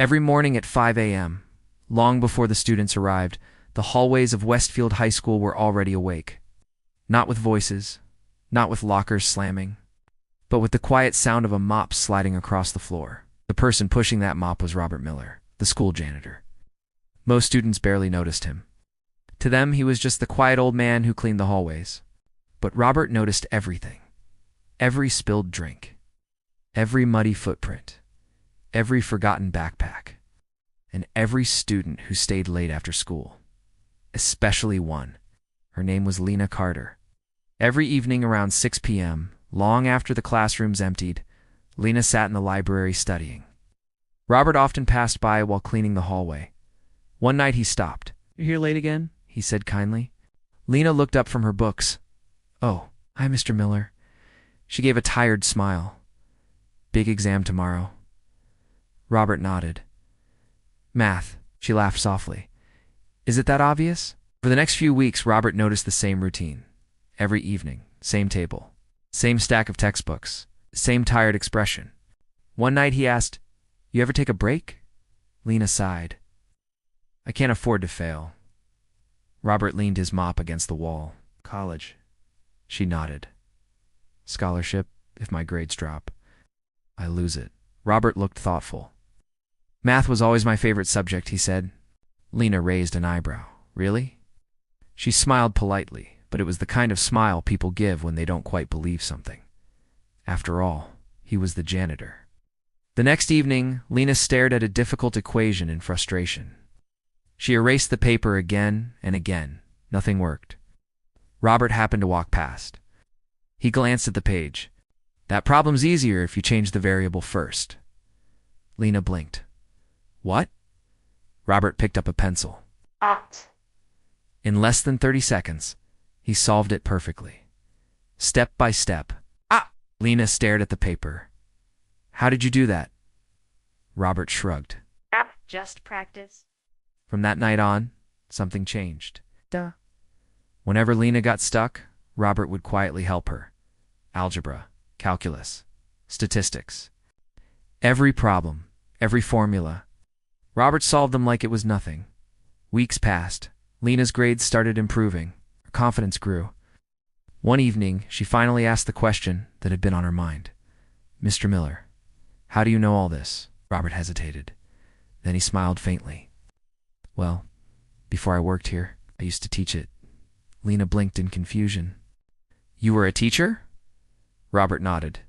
Every morning at 5 a.m., long before the students arrived, the hallways of Westfield High School were already awake. Not with voices, not with lockers slamming, but with the quiet sound of a mop sliding across the floor. The person pushing that mop was Robert Miller, the school janitor. Most students barely noticed him. To them, he was just the quiet old man who cleaned the hallways. But Robert noticed everything. Every spilled drink, every muddy footprint, every forgotten backpack, and every student who stayed late after school. Especially one. Her name was Lena Carter. Every evening around 6 p.m., long after the classrooms emptied, Lena sat in the library studying. Robert often passed by while cleaning the hallway. One night he stopped. "You're here late again?" he said kindly. Lena looked up from her books. "Oh, hi, Mr. Miller." She gave a tired smile. "Big exam tomorrow." Robert nodded. "Math," she laughed softly. "Is it that obvious?" For the next few weeks, Robert noticed the same routine. Every evening, same table, same stack of textbooks, same tired expression. One night he asked, "You ever take a break?" Lena sighed. "I can't afford to fail." Robert leaned his mop against the wall. "College." She nodded. "Scholarship, if my grades drop. I lose it." Robert looked thoughtful. "Math was always my favorite subject," he said. Lena raised an eyebrow. "Really?" She smiled politely, but it was the kind of smile people give when they don't quite believe something. After all, he was the janitor. The next evening, Lena stared at a difficult equation in frustration. She erased the paper again and again. Nothing worked. Robert happened to walk past. He glanced at the page. "That problem's easier if you change the variable first." Lena blinked. "What?" Robert picked up a pencil. Act. In less than 30 seconds, he solved it perfectly. Step by step. "Ah!" Lena stared at the paper. "How did you do that?" Robert shrugged. Just practice. From that night on, something changed. Duh. Whenever Lena got stuck, Robert would quietly help her. Algebra, calculus, statistics. Every problem, every formula. Robert solved them like it was nothing. Weeks passed. Lena's grades started improving. Her confidence grew. One evening, she finally asked the question that had been on her mind. "Mr. Miller, how do you know all this?" Robert hesitated. Then he smiled faintly. "Well, before I worked here, I used to teach it." Lena blinked in confusion. "You were a teacher?" Robert nodded.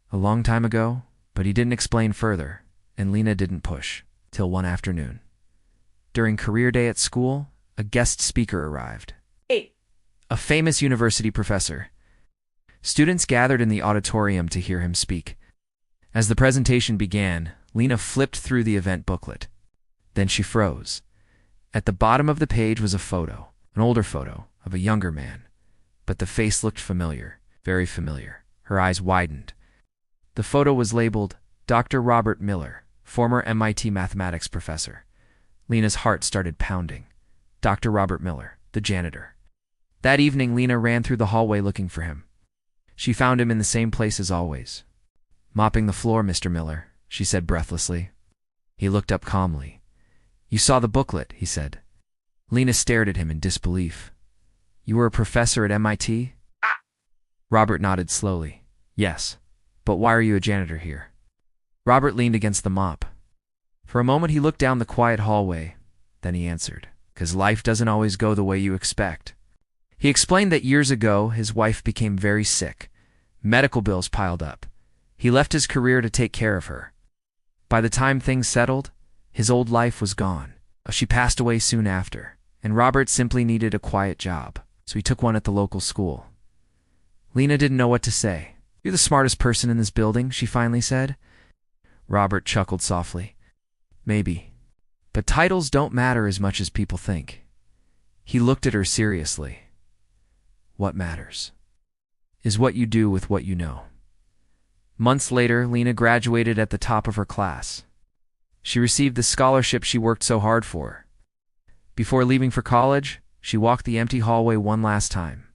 "A long time ago," but he didn't explain further, and Lena didn't push, till one afternoon. During career day at school, a guest speaker arrived. A famous university professor. Students gathered in the auditorium to hear him speak. As the presentation began, Lena flipped through the event booklet. Then she froze. At the bottom of the page was a photo, an older photo, of a younger man. But the face looked familiar, very familiar. Her eyes widened. The photo was labeled Dr. Robert Miller, former MIT mathematics professor. Lena's heart started pounding. Dr. Robert Miller, the janitor. That evening, Lena ran through the hallway looking for him. She found him in the same place as always. "Mopping the floor, Mr. Miller," she said breathlessly. He looked up calmly. "You saw the booklet," he said. Lena stared at him in disbelief. "You were a professor at MIT?" Robert nodded slowly. "Yes, but why are you a janitor here?" Robert leaned against the mop. For a moment he looked down the quiet hallway. Then he answered, "'Cause life doesn't always go the way you expect." He explained that years ago his wife became very sick. Medical bills piled up. He left his career to take care of her. By the time things settled, his old life was gone. She passed away soon after, and Robert simply needed a quiet job, so he took one at the local school. Lena didn't know what to say. "You're the smartest person in this building," she finally said. Robert chuckled softly. "Maybe. But titles don't matter as much as people think." He looked at her seriously. "What matters is what you do with what you know." Months later, Lena graduated at the top of her class. She received the scholarship she worked so hard for. Before leaving for college, she walked the empty hallway one last time.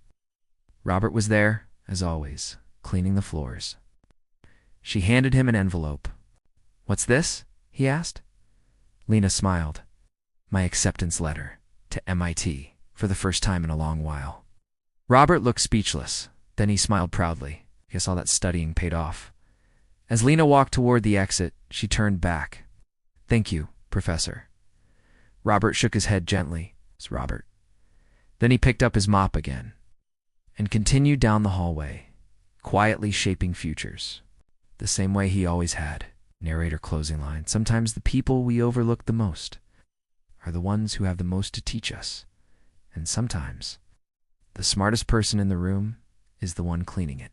Robert was there, as always, cleaning the floors. She handed him an envelope. "What's this?" he asked. Lena smiled. My acceptance letter to MIT for the first time in a long while. Robert looked speechless. Then he smiled proudly. Guess all that studying paid off. As Lena walked toward the exit, she turned back. Thank you, Professor. Robert shook his head gently. It's Robert. Then he picked up his mop again and continued down the hallway, quietly shaping futures, the same way he always had. Narrator closing line. Sometimes the people we overlook the most are the ones who have the most to teach us. And sometimes the smartest person in the room is the one cleaning it.